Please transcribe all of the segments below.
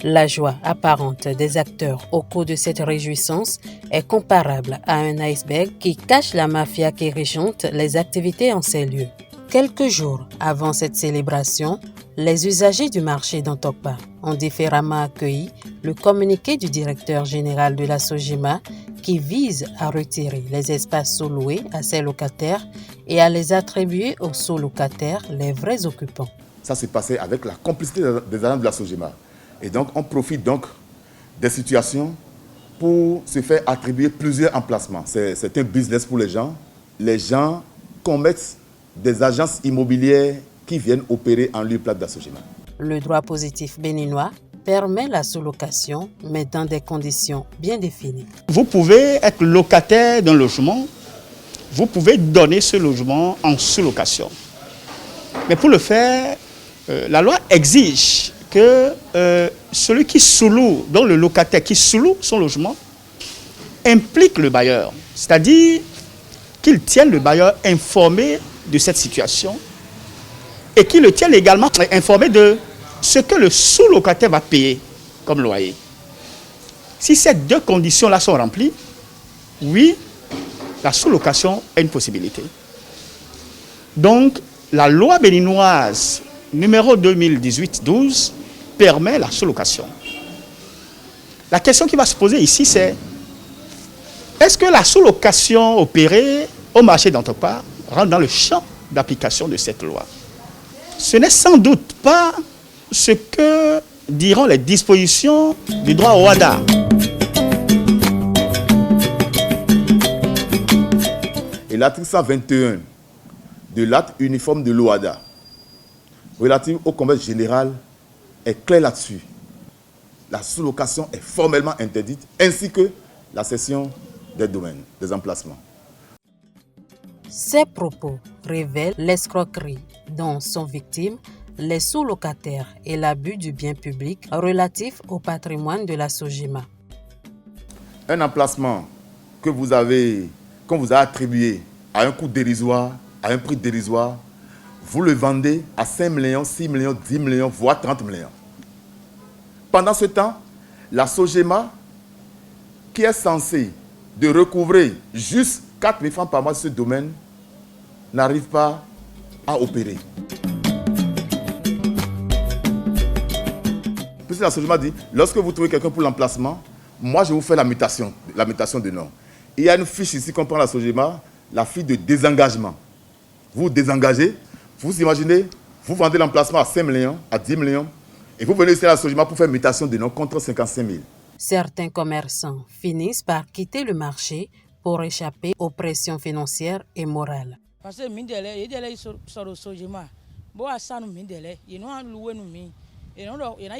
La joie apparente des acteurs au cours de cette réjouissance est comparable à un iceberg qui cache la mafia qui régente les activités en ces lieux. Quelques jours avant cette célébration, les usagers du marché d'Antokpa ont différemment accueilli le communiqué du directeur général de la Sojima qui vise à retirer les espaces sous-loués à ses locataires et à les attribuer aux sous-locataires, les vrais occupants. Ça s'est passé avec la complicité des agents de la Sojima. Et donc, on profite donc des situations pour se faire attribuer plusieurs emplacements. C'est un business pour les gens. Les gens commettent des agences immobilières qui viennent opérer en lieu plat de la Sojima. Le droit positif béninois permet la sous-location, mais dans des conditions bien définies. Vous pouvez être locataire d'un logement, vous pouvez donner ce logement en sous-location. Mais pour le faire, la loi exige que celui qui sous-loue, donc le locataire qui sous-loue son logement, implique le bailleur. C'est-à-dire qu'il tienne le bailleur informé de cette situation et qu'il le tienne également informé de ce que le sous-locataire va payer comme loyer. Si ces deux conditions-là sont remplies, oui, la sous-location est une possibilité. Donc, la loi béninoise numéro 2018-12 permet la sous-location. La question qui va se poser ici, c'est est-ce que la sous-location opérée au marché d'Antokpa rentre dans le champ d'application de cette loi? Ce n'est sans doute pas ce que diront les dispositions du droit au OHADA. Et l'article 121 de l'acte uniforme de l'OHADA relatif au commerce général est clair là-dessus. La sous-location est formellement interdite, ainsi que la cession des domaines, des emplacements. Ces propos révèlent l'escroquerie dont sont victimes les sous-locataires et l'abus du bien public relatif au patrimoine de la Sojima. Un emplacement qu'on vous a attribué à un coût dérisoire, à un prix dérisoire, vous le vendez à 5 millions, 6 millions, 10 millions, voire 30 millions. Pendant ce temps, la Sojima, qui est censée de recouvrer juste 4 000 francs par mois sur ce domaine, n'arrive pas à opérer. Puis la Sojima dit, lorsque vous trouvez quelqu'un pour l'emplacement, moi je vous fais la mutation de nom. Il y a une fiche ici qu'on prend la Sojima, la fiche de désengagement. Vous désengagez, vous imaginez, vous vendez l'emplacement à 5 millions, à 10 millions, et vous venez ici à la Sojima pour faire mutation de nom contre 55 000. Certains commerçants finissent par quitter le marché pour échapper aux pressions financières et morales.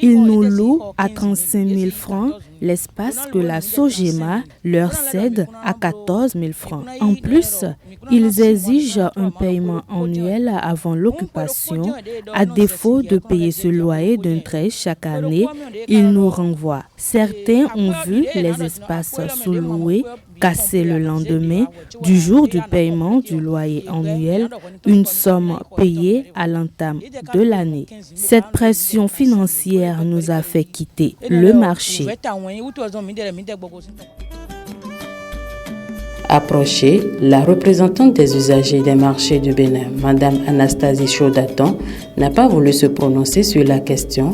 Ils nous louent à 35 000 francs l'espace que la Sojima leur cède à 14 000 francs. En plus, ils exigent un paiement annuel avant l'occupation. À défaut de payer ce loyer d'un trait chaque année, ils nous renvoient. Certains ont vu les espaces sous-loués cassés le lendemain du jour du paiement du loyer annuel, une somme payée à l'entame de l'année. Cette pression financière nous a fait quitter le marché. Approchée, la représentante des usagers des marchés du Bénin, Mme Anastasie Chaudaton, n'a pas voulu se prononcer sur la question.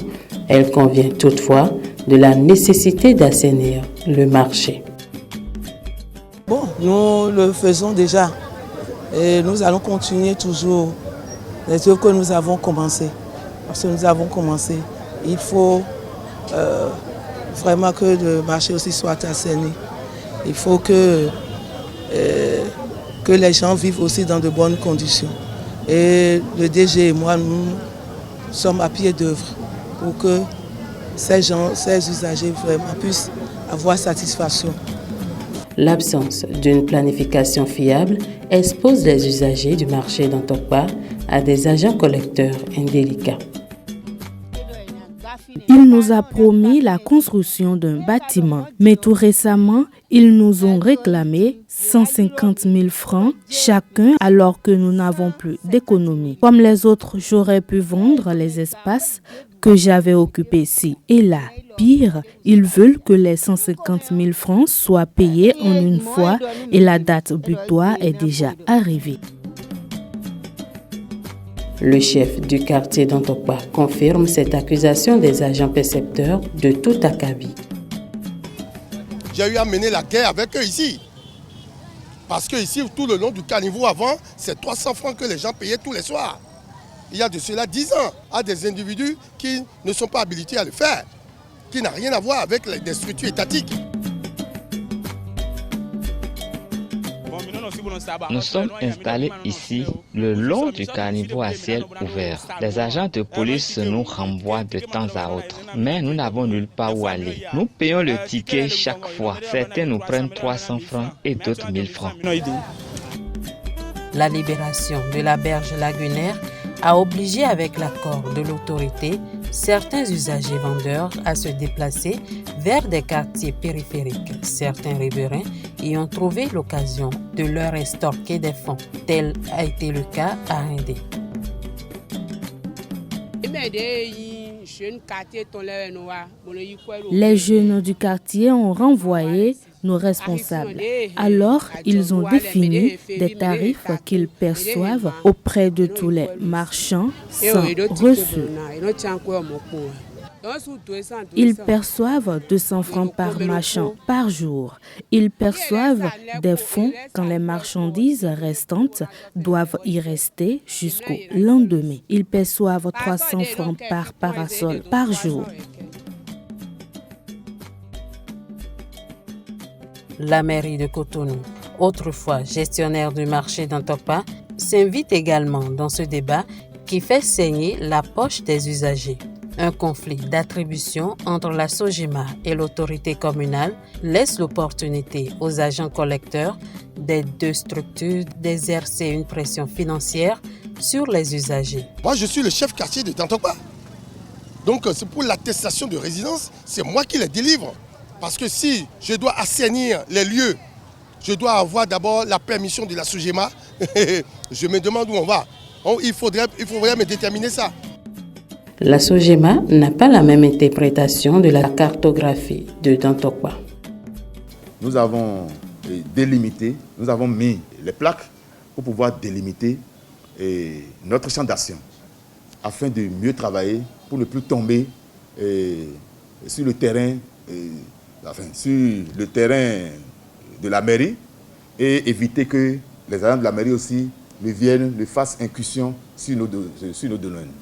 Elle convient toutefois de la nécessité d'assainir le marché. Bon, nous le faisons déjà et nous allons continuer toujours les œuvres que nous avons commencées. Parce que nous avons commencé, il faut vraiment que le marché aussi soit assaini. Il faut que les gens vivent aussi dans de bonnes conditions. Et le DG et moi, nous sommes à pied d'œuvre pour que ces usagers vraiment puissent avoir satisfaction. L'absence d'une planification fiable expose les usagers du marché d'Antokpa à des agents collecteurs indélicats. Il nous a promis la construction d'un bâtiment, mais tout récemment, ils nous ont réclamé 150 000 francs chacun alors que nous n'avons plus d'économie. Comme les autres, j'aurais pu vendre les espaces que j'avais occupé ci et là. Pire, ils veulent que les 150 000 francs soient payés en une fois et la date butoir est déjà arrivée. Le chef du quartier d'Antokpa confirme cette accusation des agents percepteurs de tout Akabi. J'ai eu à mener la guerre avec eux ici. Parce que ici, tout le long du caniveau avant, c'est 300 francs que les gens payaient tous les soirs. Il y a de cela 10 ans, à des individus qui ne sont pas habilités à le faire, qui n'a rien à voir avec des structures étatiques. Nous sommes installés ici, le long du caniveau à ciel ouvert. Les agents de police nous renvoient de temps à autre, mais nous n'avons nulle part où aller. Nous payons le ticket chaque fois. Certains nous prennent 300 francs et d'autres 1000 francs. La libération de la berge lagunaire a obligé, avec l'accord de l'autorité, certains usagers vendeurs à se déplacer vers des quartiers périphériques. Certains riverains y ont trouvé l'occasion de leur extorquer des fonds. Tel a été le cas à Indé. Les jeunes du quartier ont renvoyé nos responsables. Alors, ils ont défini des tarifs qu'ils perçoivent auprès de tous les marchands sans reçu. Ils perçoivent 200 francs par marchand par jour. Ils perçoivent des fonds quand les marchandises restantes doivent y rester jusqu'au lendemain. Ils perçoivent 300 francs par parasol par jour. La mairie de Cotonou, autrefois gestionnaire du marché d'Antokpa, s'invite également dans ce débat qui fait saigner la poche des usagers. Un conflit d'attribution entre la SOGEMA et l'autorité communale laisse l'opportunité aux agents collecteurs des deux structures d'exercer une pression financière sur les usagers. Moi, je suis le chef quartier de Tantokpa. Donc, c'est pour l'attestation de résidence, c'est moi qui les délivre. Parce que si je dois assainir les lieux, je dois avoir d'abord la permission de la SOGEMA. Je me demande où on va. Il faudrait me déterminer ça. La SOGEMA n'a pas la même interprétation de la cartographie de Dantokpa. Nous avons délimité, nous avons mis les plaques pour pouvoir délimiter notre champ d'action afin de mieux travailler pour ne plus tomber sur le terrain de la mairie et éviter que les agents de la mairie aussi ne fassent incursion sur nos domaines.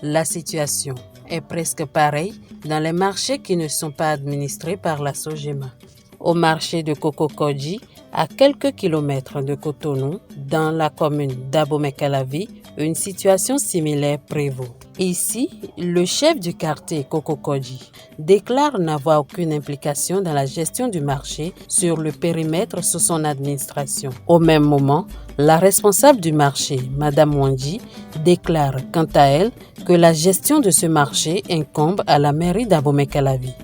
La situation est presque pareille dans les marchés qui ne sont pas administrés par la SOGEMA. Au marché de Kokokodji, à quelques kilomètres de Cotonou, dans la commune d'Abomey-Calavi, une situation similaire prévaut. Ici, le chef du quartier Kokokodji déclare n'avoir aucune implication dans la gestion du marché sur le périmètre sous son administration. Au même moment, la responsable du marché, Madame Wandji, déclare quant à elle que la gestion de ce marché incombe à la mairie d'Abomey-Calavi.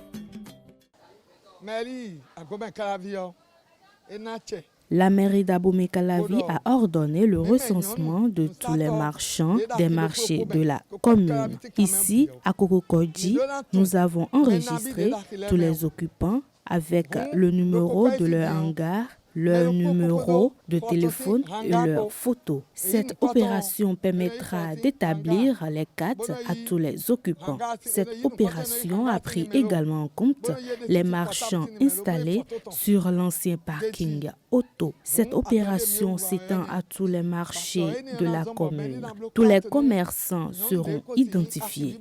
La mairie d'Abomey-Calavi a ordonné le recensement de tous les marchands des marchés de la commune. Ici, à Kokokodji, nous avons enregistré tous les occupants avec le numéro de leur hangar, leur numéro de téléphone et leur photo. Cette opération permettra d'établir les cartes à tous les occupants. Cette opération a pris également en compte les marchands installés sur l'ancien parking auto. Cette opération s'étend à tous les marchés de la commune. Tous les commerçants seront identifiés.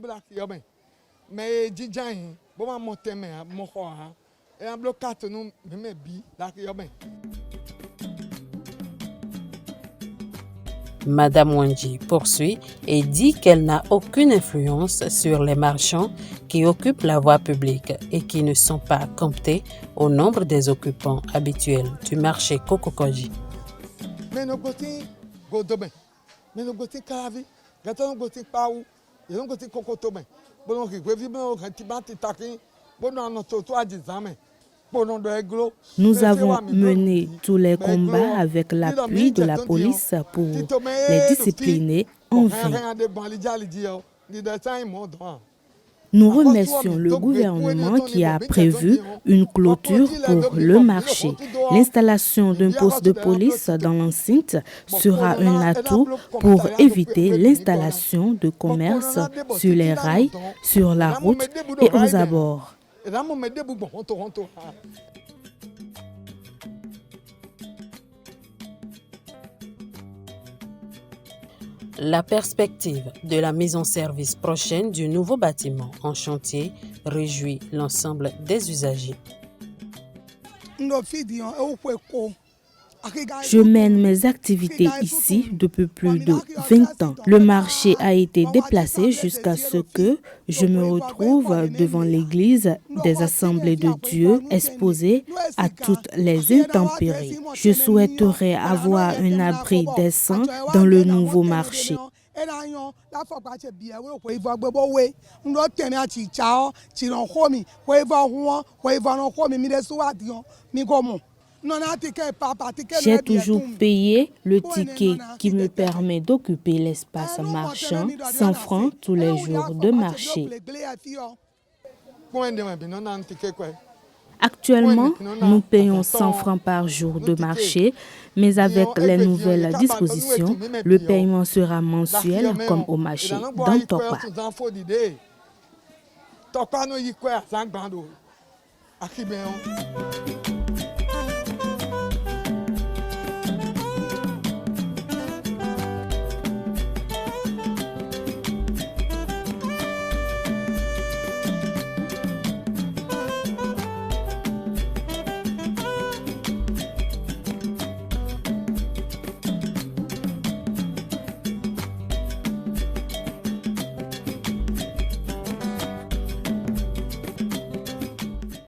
Madame Wandji poursuit et dit qu'elle n'a aucune influence sur les marchands qui occupent la voie publique et qui ne sont pas comptés au nombre des occupants habituels du marché Kokokodji. Nous avons mené tous les combats avec l'appui de la police pour les discipliner en vain. Nous remercions le gouvernement qui a prévu une clôture pour le marché. L'installation d'un poste de police dans l'enceinte sera un atout pour éviter l'installation de commerces sur les rails, sur la route et aux abords. La perspective de la mise en service prochaine du nouveau bâtiment en chantier réjouit l'ensemble des usagers. Je mène mes activités ici depuis plus de 20 ans. Le marché a été déplacé jusqu'à ce que je me retrouve devant l'église des Assemblées de Dieu exposée à toutes les intempéries. Je souhaiterais avoir un abri décent dans le nouveau marché. J'ai toujours payé le ticket qui me permet d'occuper l'espace marchand 100 francs tous les jours de marché. Actuellement, nous payons 100 francs par jour de marché, mais avec les nouvelles dispositions, le paiement sera mensuel comme au marché d'Antokpa.